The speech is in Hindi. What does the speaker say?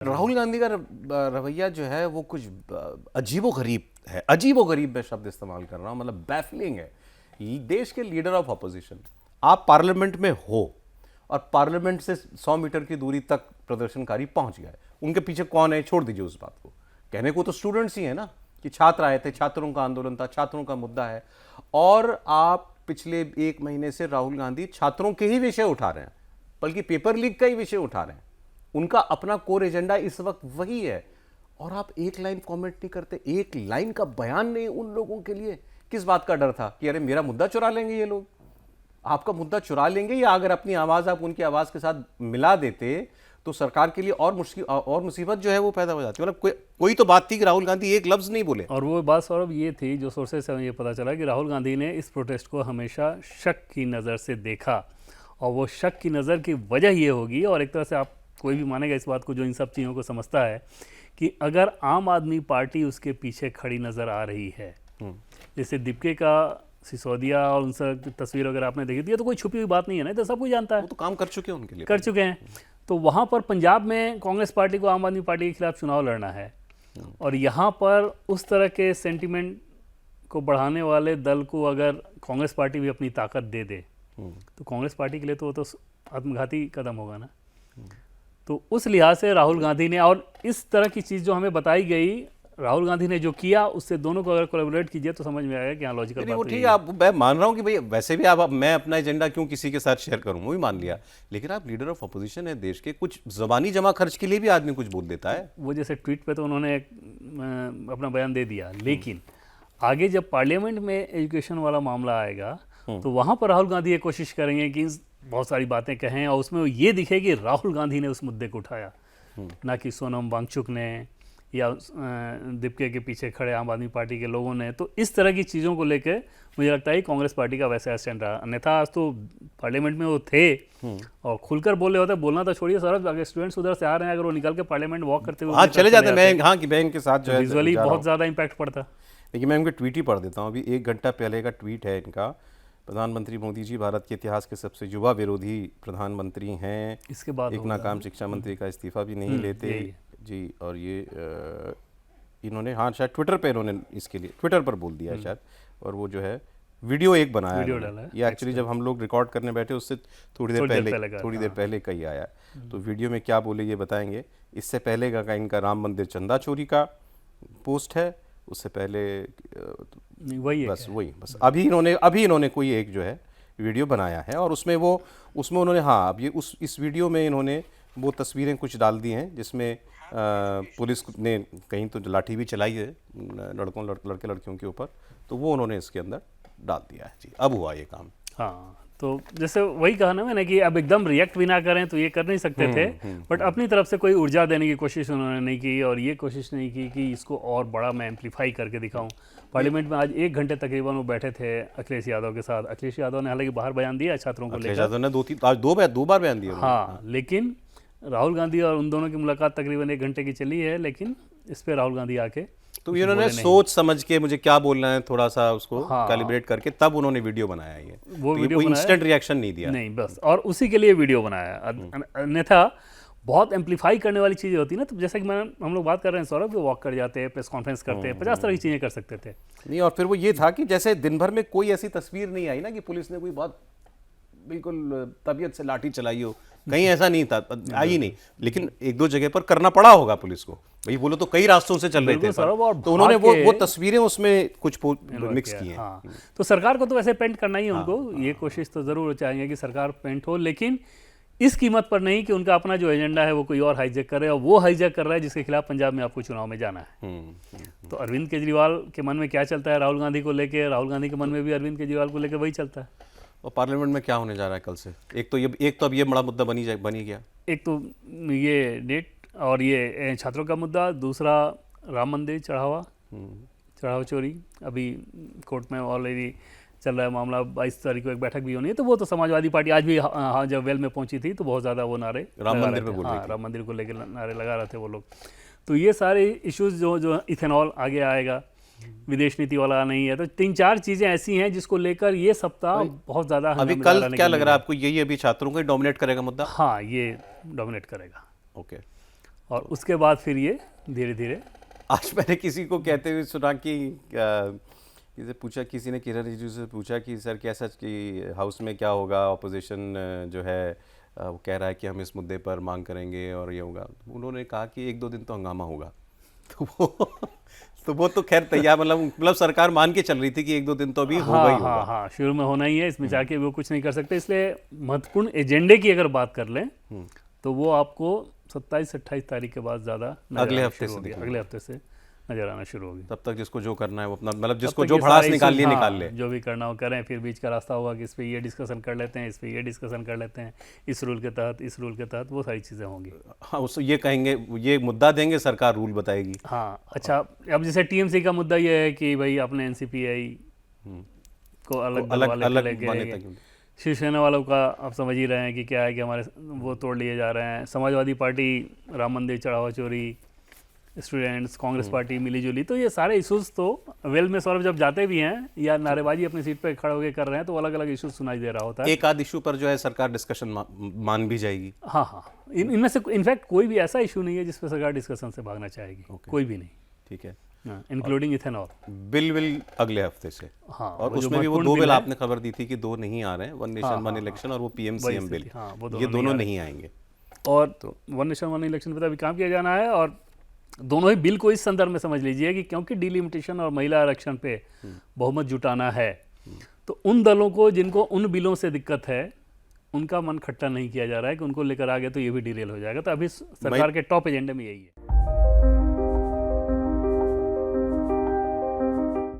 राहुल गांधी का रवैया जो है वो कुछ अजीबोगरीब है। अजीबोगरीब मैं शब्द इस्तेमाल कर रहा हूँ, मतलब बैफलिंग है। ये देश के लीडर ऑफ अपोजिशन, आप पार्लियामेंट में हो और पार्लियामेंट से 100 मीटर की दूरी तक प्रदर्शनकारी पहुंच गए। उनके पीछे कौन है छोड़ दीजिए उस बात को, कहने को तो स्टूडेंट्स ही है ना, कि छात्र आए थे, छात्रों का आंदोलन था, छात्रों का मुद्दा है। और आप पिछले 1 महीने से राहुल गांधी छात्रों के ही विषय उठा रहे हैं, बल्कि पेपर लीक का ही विषय उठा रहे हैं। उनका अपना कोर एजेंडा इस वक्त वही है, और आप एक लाइन कमेंट नहीं करते, एक लाइन का बयान नहीं उन लोगों के लिए। किस बात का डर था कि अरे मेरा मुद्दा चुरा लेंगे ये लोग? आपका मुद्दा चुरा लेंगे, या अगर अपनी आवाज आप उनकी आवाज के साथ मिला देते तो सरकार के लिए और मुश्किल और मुसीबत जो है वो पैदा हो जाती। मतलब कोई तो बात थी कि राहुल गांधी एक लफ्ज नहीं बोले। और वो बात सौरभ ये थी, जो सोर्सेस से हमें ये पता चला कि राहुल गांधी ने इस प्रोटेस्ट को हमेशा शक की नज़र से देखा, और वो शक की नज़र की वजह ये होगी, और एक तरह से आप कोई भी मानेगा इस बात को जो इन सब चीज़ों को समझता है, कि अगर आम आदमी पार्टी उसके पीछे खड़ी नज़र आ रही है, जैसे दीपके का सिसोदिया और उन सब तस्वीर अगर आपने देखी थी, तो कोई छुपी हुई बात नहीं है ना, तो सब कुछ जानता है, वो तो काम कर चुके हैं, उनके लिए कर चुके हैं। तो वहाँ पर पंजाब में कांग्रेस पार्टी को आम आदमी पार्टी के खिलाफ चुनाव लड़ना है, और यहाँ पर उस तरह के सेंटिमेंट को बढ़ाने वाले दल को अगर कांग्रेस पार्टी भी अपनी ताकत दे दे, तो कांग्रेस पार्टी के लिए तो वो तो आत्मघाती कदम होगा ना। तो उस लिहाज से राहुल गांधी ने, और इस तरह की चीज़ जो हमें बताई गई, राहुल गांधी ने जो किया, उससे दोनों को अगर कोलैबोरेट कीजिए तो समझ में आएगा कि हाँ लॉजिकल बात वो तो ठीक यही है। आप मैं मान रहा हूँ कि भाई वैसे भी आप मैं अपना एजेंडा क्यों किसी के साथ शेयर करूँ, वो भी मान लिया, लेकिन आप लीडर ऑफ अपोजिशन है देश के, कुछ जबानी जमा खर्च के लिए भी आदमी कुछ बोल देता है। वो जैसे ट्वीट पे तो उन्होंने अपना बयान दे दिया, लेकिन आगे जब पार्लियामेंट में एजुकेशन वाला मामला आएगा तो वहाँ पर राहुल गांधी ये कोशिश करेंगे कि बहुत सारी बातें कहें, और उसमें ये दिखे कि राहुल गांधी ने उस मुद्दे को उठाया, ना कि सोनम वांगचुक ने या दीपके के पीछे खड़े आम आदमी पार्टी के लोगों ने। तो इस तरह की चीज़ों को लेकर मुझे लगता है कांग्रेस पार्टी का वैसा स्टैंड रहा। अन्यथा आज तो पार्लियामेंट में वो थे और खुलकर बोले होते, बोलना तो छोड़िए सर, अगर स्टूडेंट्स उधर से आ रहे हैं, अगर वो निकल के पार्लियामेंट वॉक करते हुए चले जाते, मैं हाँ कि मैं इनके साथ जो है विजुअली बहुत ज़्यादा इम्पैक्ट पड़ता। लेकिन मैं उनके ट्वीट ही पढ़ देता हूँ। अभी 1 घंटा पहले का ट्वीट है इनका। प्रधानमंत्री मोदी जी भारत के इतिहास के सबसे युवा विरोधी प्रधानमंत्री हैं। इसके बाद एक नाकाम शिक्षा मंत्री का इस्तीफा भी नहीं लेते जी। और ये इन्होंने हाँ शायद ट्विटर पे इन्होंने इसके लिए ट्विटर पर बोल दिया है शायद, और वो जो है वीडियो एक बनाया है। ये एक्चुअली जब हम लोग रिकॉर्ड करने बैठे उससे थोड़ी देर पहले का ही आया। तो वीडियो में क्या बोले ये बताएंगे। इससे पहले का इनका राम मंदिर चंदा चोरी का पोस्ट है, उससे पहले वही बस अभी इन्होंने कोई एक जो है वीडियो बनाया है, और उसमें उन्होंने हाँ अब ये इस वीडियो में इन्होंने वो तस्वीरें कुछ डाल दी हैं जिसमें पुलिस ने कहीं तो लाठी भी चलाई है लड़के लड़कियों के ऊपर, तो वो उन्होंने इसके अंदर डाल दिया है जी। अब हुआ ये काम। हाँ, तो जैसे वही कहा ना मैंने कि अब एकदम रिएक्ट भी ना करें तो ये कर नहीं सकते थे, बट अपनी तरफ से कोई ऊर्जा देने की कोशिश उन्होंने नहीं की, और ये कोशिश नहीं की कि इसको और बड़ा मैं एम्पलीफाई करके दिखाऊं। पार्लियामेंट में आज 1 घंटे तकरीबन वो बैठे थे अखिलेश यादव के साथ। अखिलेश यादव ने हालांकि बाहर बयान दिया छात्रों को लेकर, यादव ने आज दो बार बयान दिया। हाँ, लेकिन राहुल गांधी और उन दोनों की मुलाकात तकरीबन 1 घंटे की चली है, लेकिन इस पर राहुल गांधी आके तो इन्होंने सोच समझ के मुझे क्या बोलना है थोड़ा सा उसको कैलिब्रेट करके तब उन्होंने वीडियो बनाया। ये वो तो कोई इंस्टेंट रिएक्शन नहीं दिया, नहीं बस, और उसी के लिए वीडियो बनाया। अन्यथा बहुत एम्पलीफाई करने वाली चीज़ें होती ना, तो जैसे कि हम लोग बात कर रहे हैं सौरभ, कि वॉक कर जाते हैं, प्रेस कॉन्फ्रेंस करते हैं, 50 तरह की चीज़ें कर सकते थे नहीं। और फिर वो ये था कि जैसे दिन भर में कोई ऐसी तस्वीर नहीं आई ना कि पुलिस ने कोई बहुत बिल्कुल तबीयत से लाठी चलाई हो, कहीं ऐसा नहीं था, आई नहीं। लेकिन 1-2 जगह पर करना पड़ा होगा पुलिस को, भाई बोलो तो कई रास्तों से चल रहे थे, तो उन्होंने वो तस्वीरें उसमें कुछ मिक्स की हैं। हाँ, तो सरकार को तो वैसे पेंट करना ही है उनको, ये कोशिश तो जरूर चाहेंगे कि सरकार पेंट हो, लेकिन इस कीमत पर नहीं कि उनका अपना जो एजेंडा है वो कोई और हाईजैक कर रहा है, और वो हाईजैक कर रहा है जिसके खिलाफ पंजाब में आपको चुनाव में जाना है। तो अरविंद केजरीवाल के मन में क्या चलता है राहुल गांधी को लेकर, राहुल गांधी के मन में भी अरविंद केजरीवाल को लेकर वही चलता है। और पार्लियामेंट में क्या होने जा रहा है कल से? एक तो अब ये बड़ा मुद्दा बनी गया, एक तो ये नेट और ये छात्रों का मुद्दा, दूसरा राम मंदिर चढ़ावा चोरी अभी कोर्ट में ऑलरेडी चल रहा है मामला। 22 तारीख को एक बैठक भी होनी है, तो वो तो समाजवादी पार्टी आज भी हाँ जब वेल में पहुंची थी तो बहुत ज़्यादा वो नारे राम मंदिर पे बोल रही थी। राम मंदिर को लेकर नारे लगा रहे थे वो लोग। तो ये सारे इश्यूज जो इथेनॉल आगे आएगा, विदेश नीति वाला नहीं है, तो 3-4 चीजें ऐसी हैं जिसको लेकर ये सप्ताह बहुत ज्यादा। अभी कल क्या लग रहा है आपको, यही अभी छात्रों को डोमिनेट करेगा मुद्दा? हाँ, ये डोमिनेट करेगा। ओके। और उसके बाद फिर ये धीरे धीरे। आज मैंने किसी को कहते हुए सुना कि किसी पूछा, किसी ने किरण रिजिजू से पूछा कि सर कैसा कि हाउस में क्या होगा, ऑपोजिशन जो है वो कह रहा है कि हम इस मुद्दे पर मांग करेंगे और ये होगा। उन्होंने कहा कि 1-2 दिन तो हंगामा होगा। तो वो तो खैर तैयार, मतलब सरकार मान के चल रही थी कि 1-2 दिन तो अभी होगा ही होगा। हाँ, शुरू में होना ही है, इसमें जाके वो कुछ नहीं कर सकते। इसलिए महत्वपूर्ण एजेंडे की अगर बात कर लें तो वो आपको 27-28 तारीख के बाद ज़्यादा अगले हफ्ते से नजर आना शुरू होगी। तब तक जिसको जो करना है वो अपना, मतलब जिसको जो भड़ास निकालनी है निकाल ले, जो भी करना हो करें। फिर बीच का रास्ता होगा कि इस पे ये डिस्कशन कर लेते हैं, इस पे ये डिस्कशन कर लेते हैं, इस रूल के तहत, इस रूल के तहत, वो सारी चीज़ें होंगी। हाँ, उसको ये कहेंगे, ये मुद्दा देंगे, सरकार रूल बताएगी। हाँ, अच्छा, अब जैसे टीएमसी का मुद्दा ये है कि भाई अपने एनसीपीआई को अलग शिवसेना वालों का आप समझ ही रहे हैं कि क्या है कि हमारे वो तोड़ लिए जा रहे हैं। समाजवादी पार्टी राम मंदिर चढ़ावा चोरी, स्टूडेंट्स, कांग्रेस पार्टी मिली जुली, तो ये सारे इश्यूज तो वेल में सौरभ जब जाते भी हैं या नारेबाजी अपनी सीट पे खड़े होकर कर रहे हैं तो अलग अलग इश्यूज सुनाई दे रहा होता है। एक आध इशू पर जो है सरकार डिस्कशन मान भी जाएगी। हाँ, इनमें से इनफैक्ट कोई भी ऐसा इशू नहीं है जिस पर सरकार डिस्कशन से भागना चाहेगी। कोई भी नहीं। ठीक है, इंक्लूडिंग इथेनॉल। बिल अगले हफ्ते से। हाँ, और उसमें भी वो 2 बिल आपने खबर दी थी कि 2 नहीं आ रहे हैं, 1 नेशन 1 इलेक्शन और वो पीएम-सीएम बिल, ये दोनों नहीं आएंगे। और तो 1 नेशन 1 इलेक्शन पर अभी काम किया जाना है। और दोनों ही बिल को इस संदर्भ में समझ लीजिए कि क्योंकि डिलिमिटेशन और महिला आरक्षण पे बहुमत जुटाना है, तो उन दलों को जिनको उन बिलों से दिक्कत है उनका मन खट्टा नहीं किया जा रहा है कि उनको लेकर आ गए तो ये भी डिरेल हो जाएगा। तो अभी सरकार के टॉप एजेंडे में यही है।